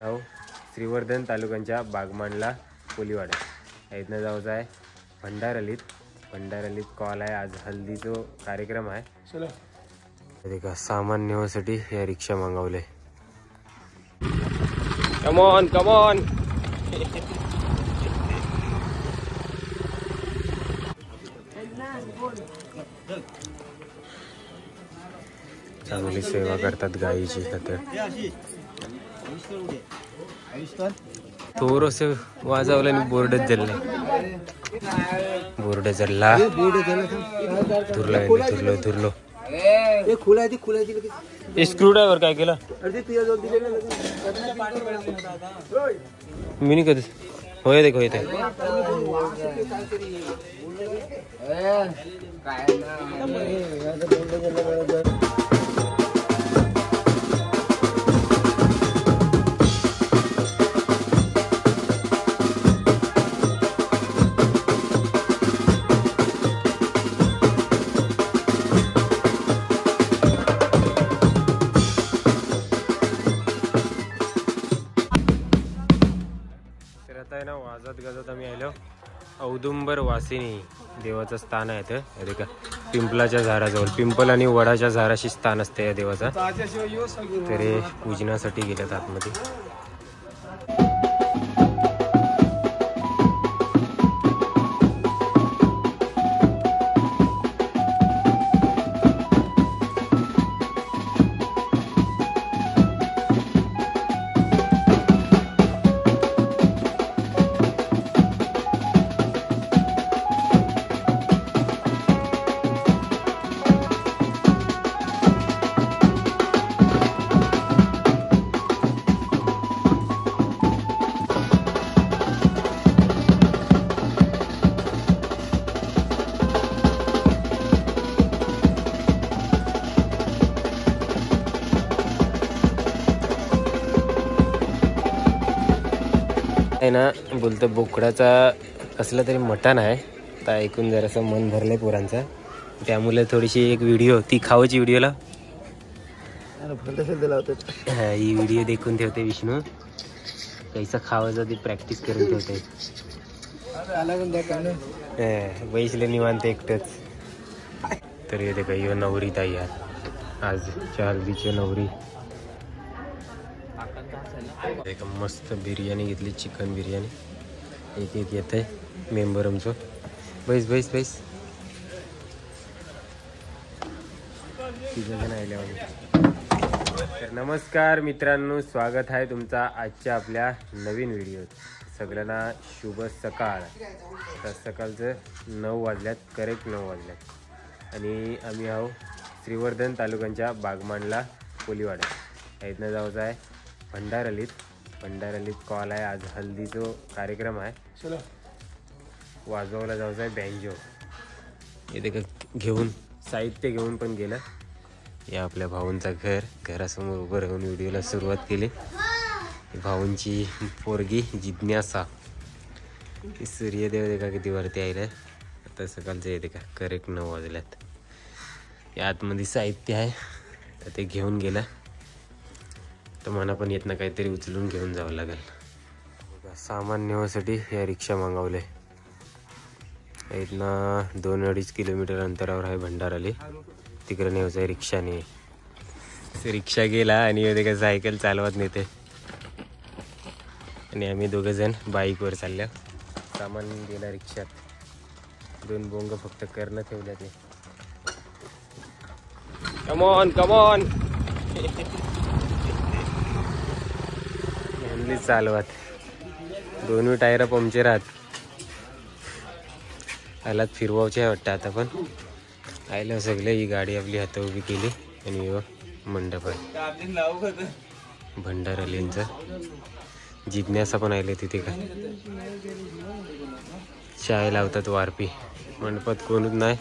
नाव श्रीवर्धन तालुक्यांच्या बागमांडला कोलीवाडा इथनं जायचं आहे भंडारलीत कॉल आहे। आज हल्दीचा कार्यक्रम आहे। देखा सामान नेण्यासाठी या रिक्षा मागवले। कम ऑन चांगली सेवा करतात गायीची। थोडंसे वाजवलं आणि बोर्ड जळला धुरलो स्क्रू ड्रायव्हर काय केला मी कधी होय देखो येते ना। वाजत गाजत आम्ही आलो औदुंबर वासिनी देवाचं स्थान आहे इथं का पिंपलाच्या झाडाजवळ। पिंपल आणि वडाच्या झाडाशी स्थान असते या देवाचा। तरी पूजनासाठी गेल्यात आतमध्ये। आहे ना बोलतं बोकडाचा कसला तरी मटण आहे। तर ऐकून जरासं मन भरलंय पोरांचं। त्यामुळे थोडीशी एक व्हिडिओ ती खावायची व्हिडिओला ही व्हिडिओ देखून ठेवते। विष्णू कैसा खावायचं ती प्रॅक्टिस करून ठेवते। बैसले निवांत एकटंच। तर येते का यो नवरी ताई आज हल्दीची नवरी। एक मस्त बिर्याणी घेतली, चिकन बिर्याणी। एक येत आहे मेंबर आमचं। बैस तर नमस्कार मित्रांनो, स्वागत आहे तुमचा आजच्या आपल्या नवीन व्हिडिओत। सगळ्यांना शुभ सकाळ। तर सकाळचं 9 वाजल्यात, करेक्ट 9 वाजल्यात। आणि आम्ही आहो श्रीवर्धन तालुक्यांच्या बागमांडला कोलीवाडा इथनं जायचं आहे भंडारलीत कॉल आहे। आज हल्दीचा कार्यक्रम आहे। वाजवायला जायचं आहे बँजो। इथे का घेऊन साहित्य घेऊन पण गेलं। या आपल्या भाऊंचा घरासमोर उभं राहून व्हिडिओला सुरुवात केली। भाऊंची पोरगी जिज्ञासा। सूर्यदेव देखा किती वरती आहे। आता सकाळचं येते का करेक्ट 9 वाजल्यात। या आतमध्ये साहित्य आहे तर ते घेऊन गेलं। तर मला पण येत ना काहीतरी उचलून घेऊन जावं लागेल। सामान नेण्यासाठी या रिक्षा मागवले। इथनं 2-2.5 किलोमीटर अंतरावर आहे भंडारली। तिकडे न्यायचं आहे रिक्षाने। रिक्षा गेला आणि येते का सायकल चालवत नेते। आणि आम्ही दोघं जण बाईकवर चालल्या। सामान गेला रिक्षात। 2 बोंग फक्त करणं ठेवल्या ते। कम ऑन चालवत। 2 टायर पंक्चर आहात। आलात फिरवायचे वाटतं आता पण आयला सगळे। ही गाडी आपली हात उभी केली आणि मंडप आहे भंडारलींचा। जिज्ञासा पण आले तिथे का चाय लावतात वारपी। मंडपात कोणच नाही,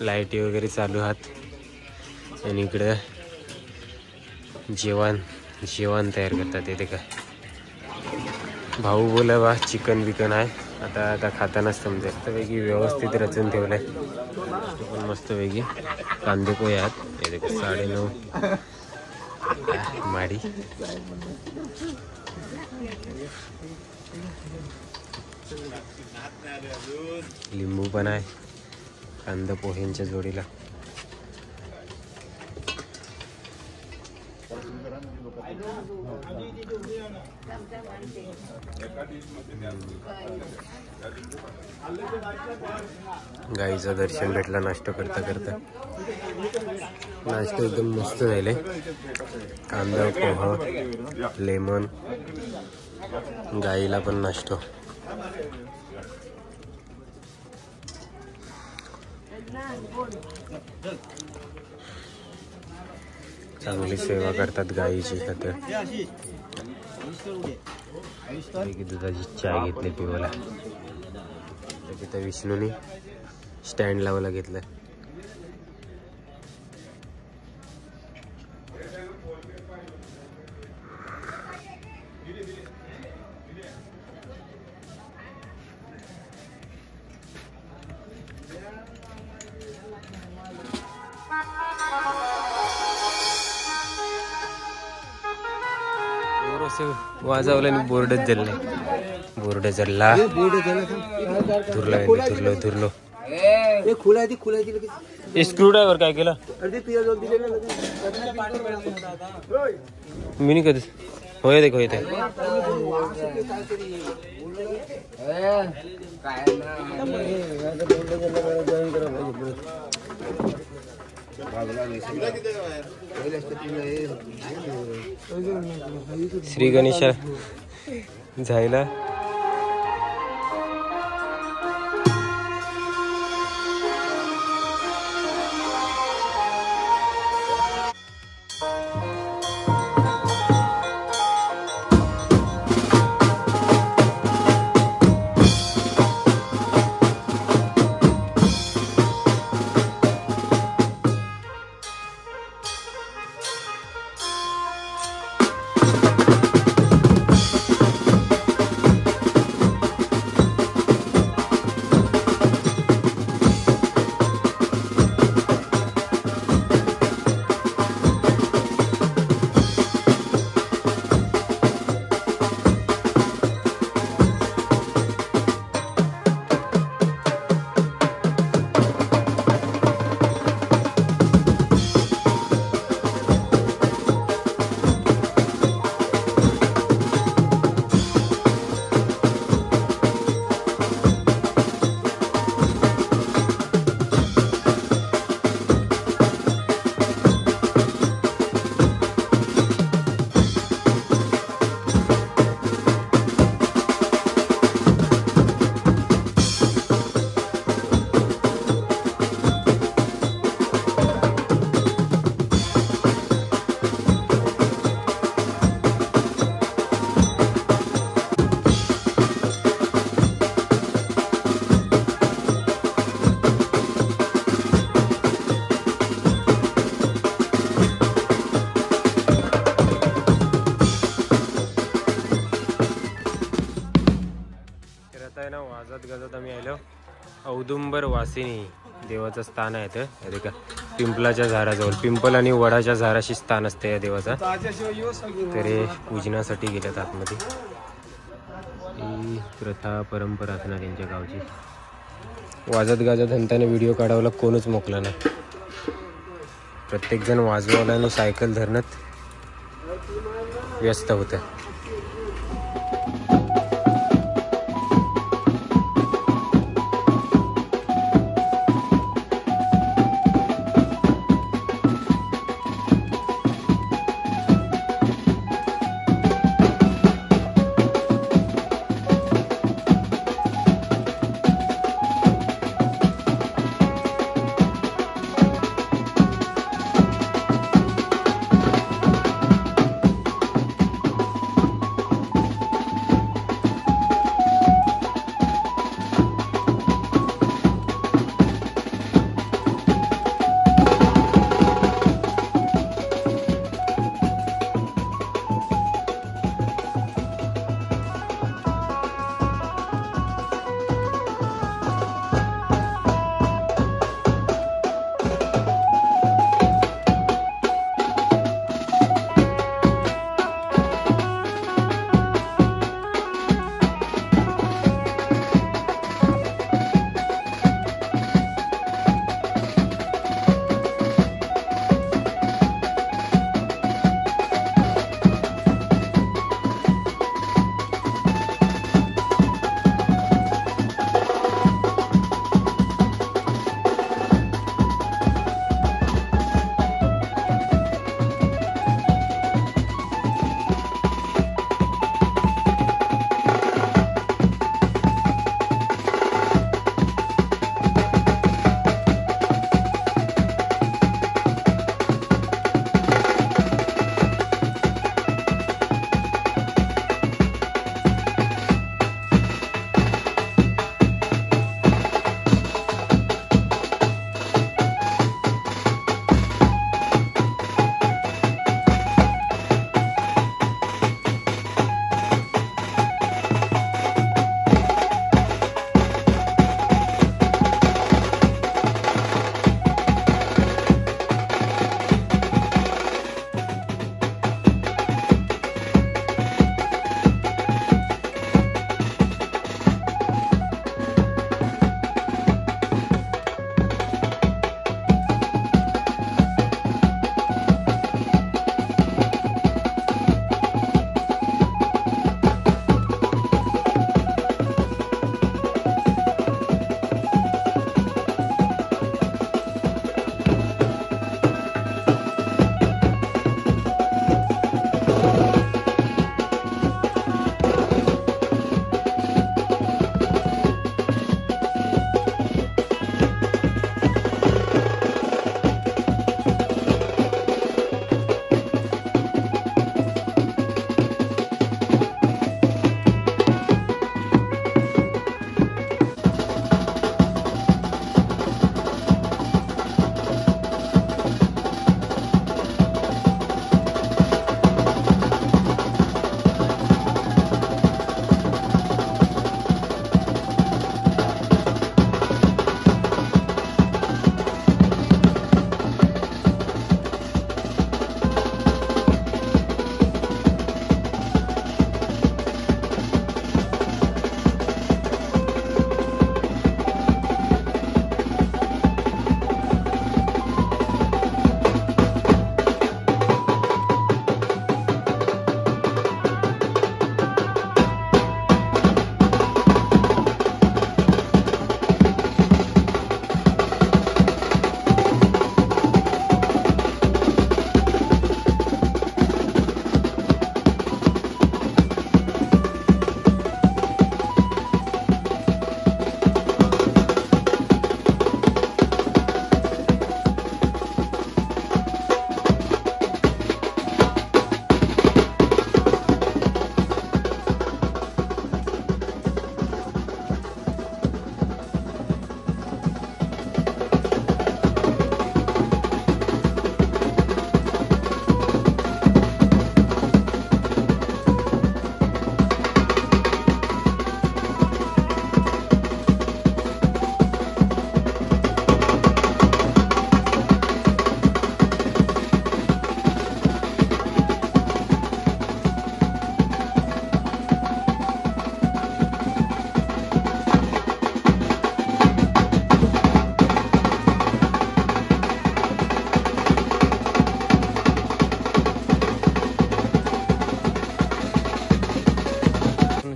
लाईटी वगैरे चालू आहात। आणि इकडं जेवण तयार करतात येते का। भाऊ बोला वा चिकन बिकन आहे। आता खातानाच समजेल। तर वेगळी व्यवस्थित रचून ठेवलंय। पण मस्त वेगळी कांदे पोहे आहेत। 9:30 माडी लिंबू पण आहे कांदा पोह्यांच्या जोडीला. गाईचं दर्शन भेटला नाश्ता करता करता. नाश्ता एकदम मस्त झाले. कांदा पोहा लेमन. गाईला पण नाश्ता. चांगली सेवा करतात गाईची. खातर दुधाची चाय घेतली पिवायला. तिथं विष्णूने स्टँड लावायला घेतलं. वाजवलं आणि बोर्डच जळले. बोर्ड जळला. धुरलो स्क्रू ड्रायव्हर काय केला मी नाही कधी. होय देखो येते श्री गणेशा जायला. वाजत गजत आम्ही आलो औदुंबर वासिनी देवाचं स्थान आहे ते का पिंपलाच्या झाडाजवळ. पिंपल आणि वडाच्या झाडाशी स्थान असते या देवाचा. तरी पूजनासाठी गेल्यात आतमध्ये. ही प्रथा परंपरा असणार यांच्या गावची. वाजत गाजत हंताने व्हिडिओ काढायला कोणच मोकला नाही. प्रत्येक जण वाजवायला आणि सायकल धरण्यात व्यस्त होतं.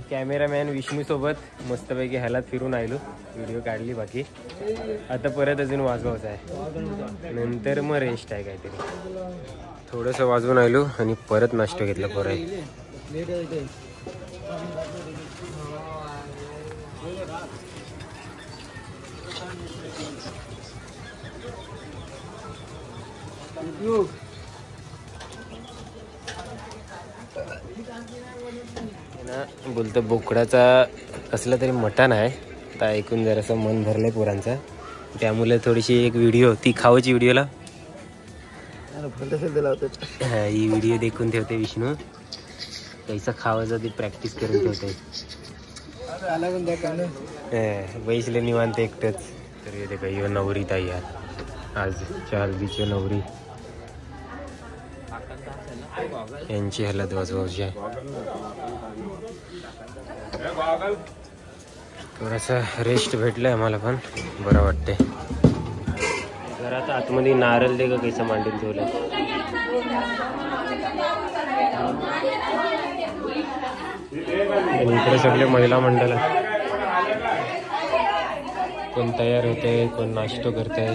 कॅमेरामॅन विष्णू सोबत मस्तपैकी ह्यालात फिरून आलो, व्हिडिओ काढली. बाकी आता परत अजून वाजवायचं आहे, नंतर मग रेस्ट आहे काहीतरी. थोडंसं वाजवून आलो आणि परत नाश्ता घेतला पोराय. ना बोलतो बोकडाचा कसला तरी मटण आहे. आता ऐकून जरासं मन भरलंय पोरांचं, त्यामुळे थोडीशी एक व्हिडिओ ती खावाची व्हिडिओला ही व्हिडिओ देखून ठेवते विष्णू. कैसा खावायचा ती प्रॅक्टिस करून ठेवते. बैसले निवांत एकटंच. तर येते काही नवरी ताई आज हल्दीची नवरी यांची हलत वाजवायची आहे. थोडासा रेस्ट भेटलाय आम्हाला, पण बरं वाटते. घरात आतमध्ये नारळ दे का कैसा मांडून ठेवलं. इकडे सगळे महिला मंडळ, कोण तयार होते, कोण नाश्ता करते.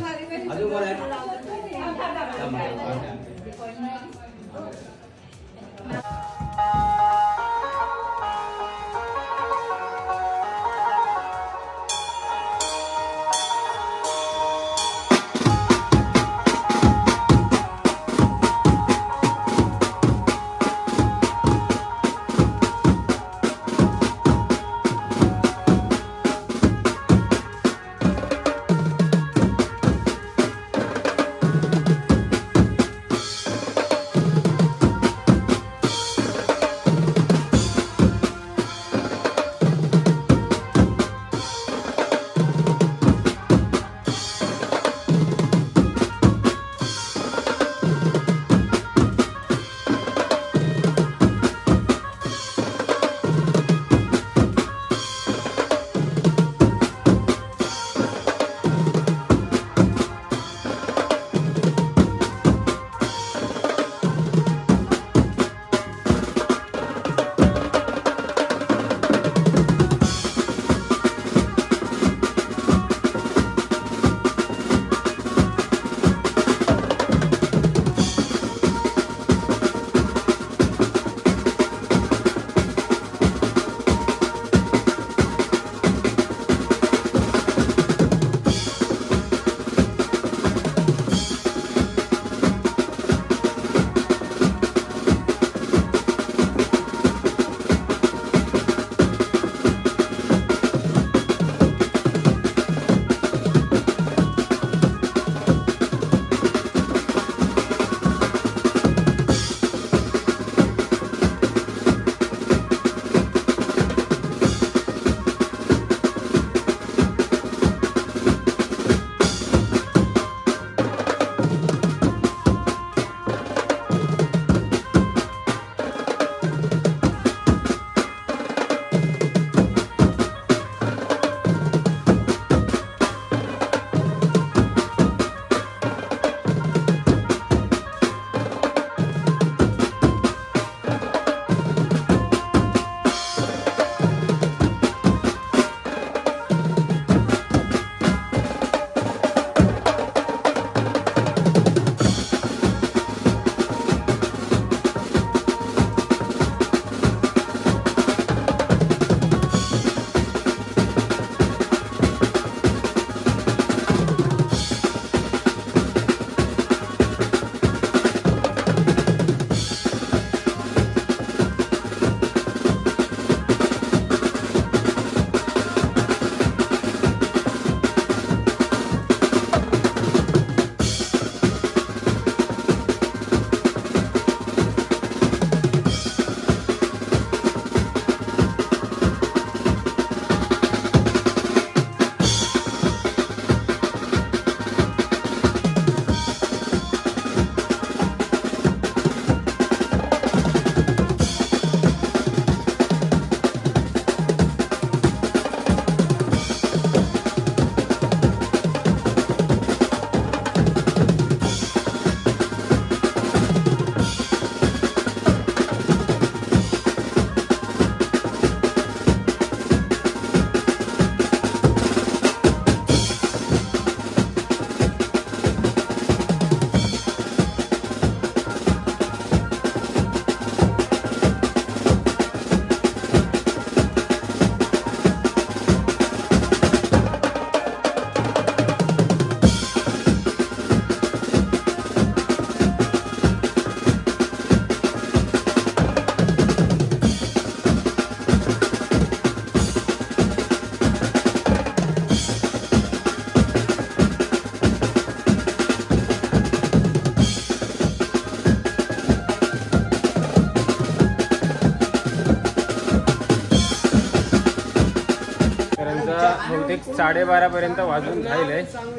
बहुतेक 12:30 वाजून झालेलं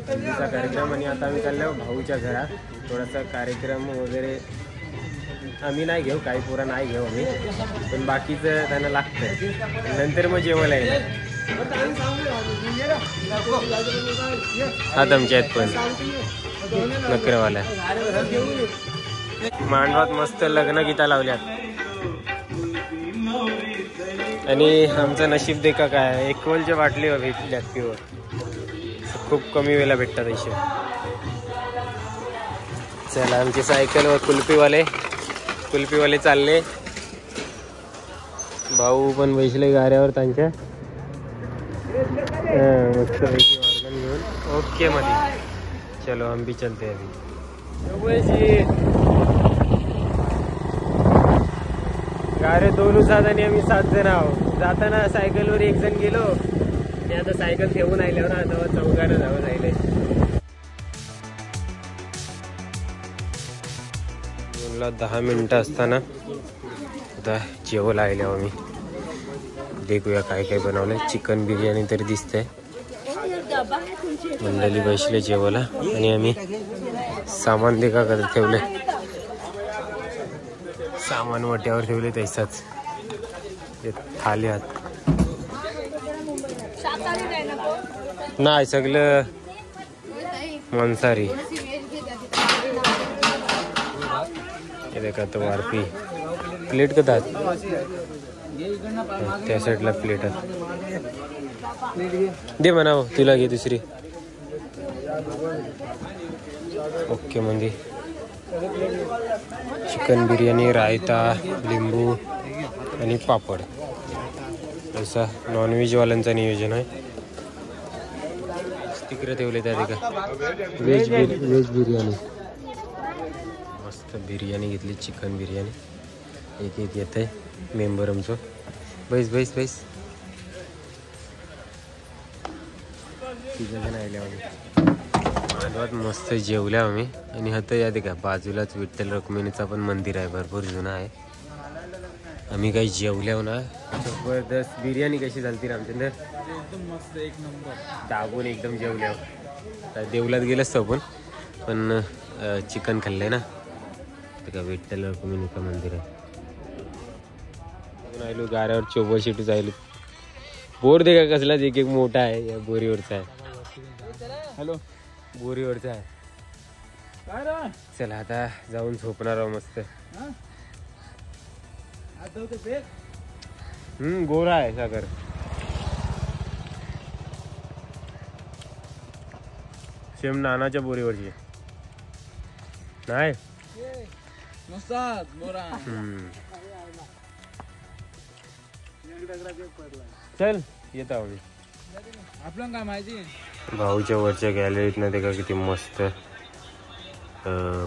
हल्दीचा कार्यक्रम. आणि आता आम्ही चाललो भाऊच्या घरात. थोडासा कार्यक्रम वगैरे आम्ही नाही घेऊ, काही पुरा नाही घेऊ आम्ही, पण बाकीचं त्यांना लागतं. नंतर मग जेवायला येईल. हा तुमच्या आहेत पण नकरवाल्या मांडवात मस्त लग्न गीता लावल्यात. आणि आमचं नशीब देखा काय, एकवलच्या बाटली भेटल्यात प्युअर. खूप कमी वेळेला भेटतात असे. चला आमची सायकल व कुल्फीवाले चालले. भाऊ पण बसले गाड्यावर त्यांच्या मस्तपैकी ऑर्गन घेऊन. ओके मध्ये चलो हम भी चलते अभी. गाड्या 2 सात आणि आम्ही 7 जण आहोत. जाताना सायकलवर 1 जण गेलो आणि आता सायकल ठेवून आल्यावर आता 4 जण जावं राहिले. मला 10 मिनिटं असताना आता जेवायला आले आम्ही. देखूया काय काय बनवलंय. चिकन बिर्याणी तरी दिसते. मंडळी बसले जेवायला आणि आम्ही सामान देखा करत ठेवले. सामान वट्यावर ठेवले तैसाच. थाली हात नाही सगळं मांसाहारी. हे देखा तो वारपी प्लेट कदा त्या साईडला प्लेट दे म्हणावं. तुला घे दुसरी. ओके म्हणजे चिकन बिर्याणी, रायता, लिंबू आणि पापड. असा नॉनव्हेजवाल्यांचं नियोजन आहे. तिकडे ठेवले त्या का व्हेज बिर्याणी. मस्त बिर्याणी घेतली, चिकन बिर्याणी. एक येत आहे मेंबर आमचं. बैस तिघजण आले आम्ही. मांडवात मस्त जेवल्या आम्ही. आणि आता या का बाजूलाच विठ्ठल रुक्मिणीचा पण मंदिर आहे, भरपूर जुना आहे. आम्ही काही जेवल्याव ना. जबरदस्त बिर्याणी कशी झाली रामचंद्र? एकदम मस्त, एक नंबर. दाबून एकदम जेवल्यावर. देवलात गेलंच आपण, पण चिकन खाल्लंय ना. तर का विठ्ठल रुक्मिणीचं मंदिर आहे. आलो गाड्यावर चौबशीटूच आलो. बोर दे का कसलाच एक मोठा आहे. या बोरीवरचा आहे. हॅलो बोरीवरचा आहे. चला आता जाऊन झोपणार आहो मस्त. गोरा आहे सागर. सेम नानाच्या बोरीवरची नाही. चल येत आहो मी. आपलं काय माहिती. भाऊच्या वरच्या गॅलरीत ना ते का किती मस्त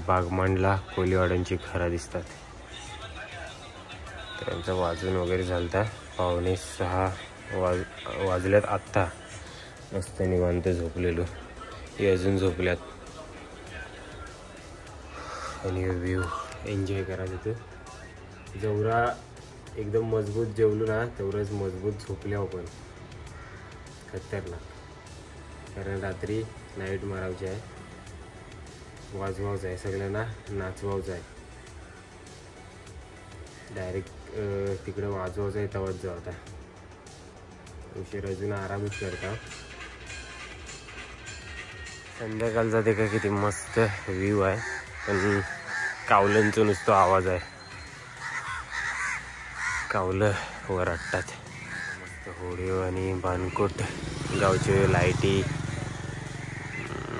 बागमांडला कोलीवाड्यांची घरं दिसतात. त्यांचा वाजून वगैरे झालता. 5:45 वाजल्यात आत्ता. मस्त निवांत झोपलेलो. हे अजून झोपल्यात. आणि व्ह्यू एन्जॉय करायचं होतं. जेवढा एकदम मजबूत जेवलो ना तेवढंच मजबूत झोपले आपण. खतरनाक. कारण रात्री नाईट मारायची आहे, वाजवायचं आहे, सगळ्यांना नाचवायचं आहे. डायरेक्ट तिकडे वाजवायचं आहे तेव्हाच जाऊ. आता उशीर अजून आरामच करता. संध्याकाळचा ते का किती मस्त व्ह्यू आहे. पण कावल्यांचं नुसतं आवाज आहे. कावलं वरडतात. मस्त होडीव आणि बानकोट गावचे लाईटी.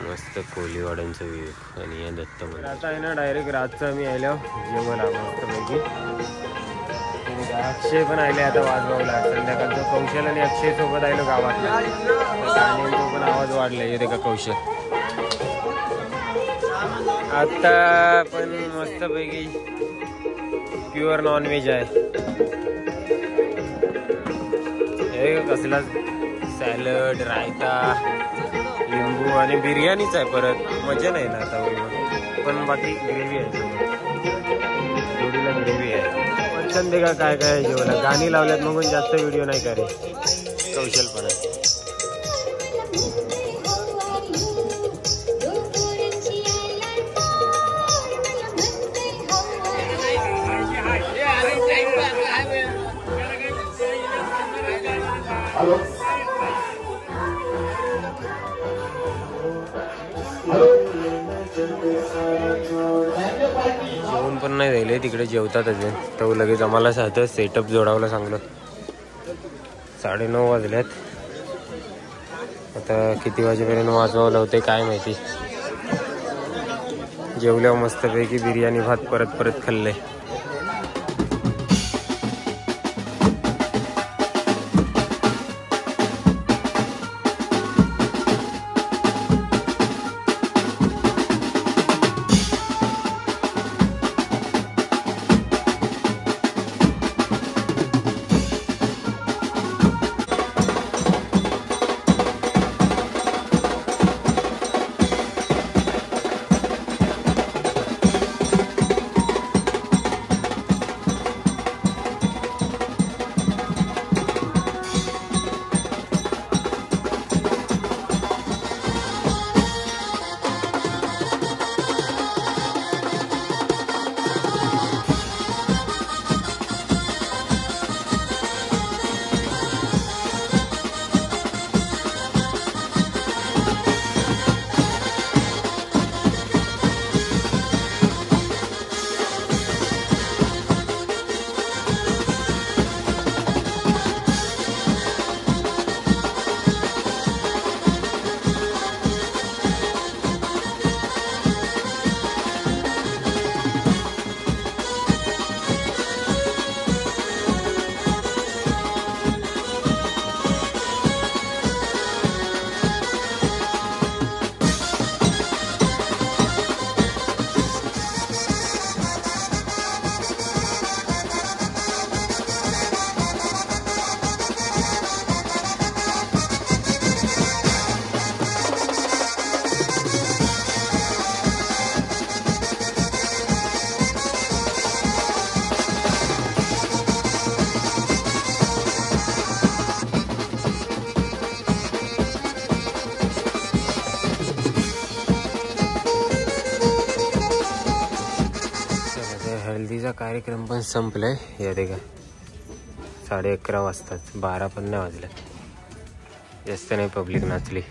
मस्त कोलीवाड्यांचं व्ह्यू. आणि या दत्त मंदिर. आता आहे ना डायरेक्ट रातचं आम्ही आलो जेवायला मस्तपैकी. अक्षय पण आले आता वाजवायला. संध्याकाळचं कौशल आणि अक्षय सोबत आलो गावात. गाण्यांचा पण आवाज वाढलाय. येते का कौशल आता पण मस्तपैकी प्युअर नॉनव्हेज आहे. हे कसला सॅलड, रायता, लिंबू आणि बिर्याणीच आहे. परत मजा नाही ना आता होईल. पण बाकी ग्रेव्ही आहे. जोडीला ग्रेव्ही आहे. पण दे का काय काय जेवला. गाणी लावल्यात म्हणून जास्त व्हिडिओ नाही करे. कौशल पण आहे. जेवण पण नाही राहिले तिकडे, जेवतात अजून. तो लगेच आम्हाला साधं सेटअप जोडावला सांगलं. 9:30 वाजल्यात. आता किती वाजेपर्यंत वाजवावं होते काय माहिती. जेवल्यावर मस्तपैकी बिर्याणी भात परत परत खाल्ले. हल्दीचा कार्यक्रम पण संपलाय. या देखा 11:30 वाजतात. 12 पण नाही वाजले. जास्त नाही पब्लिक नाचली.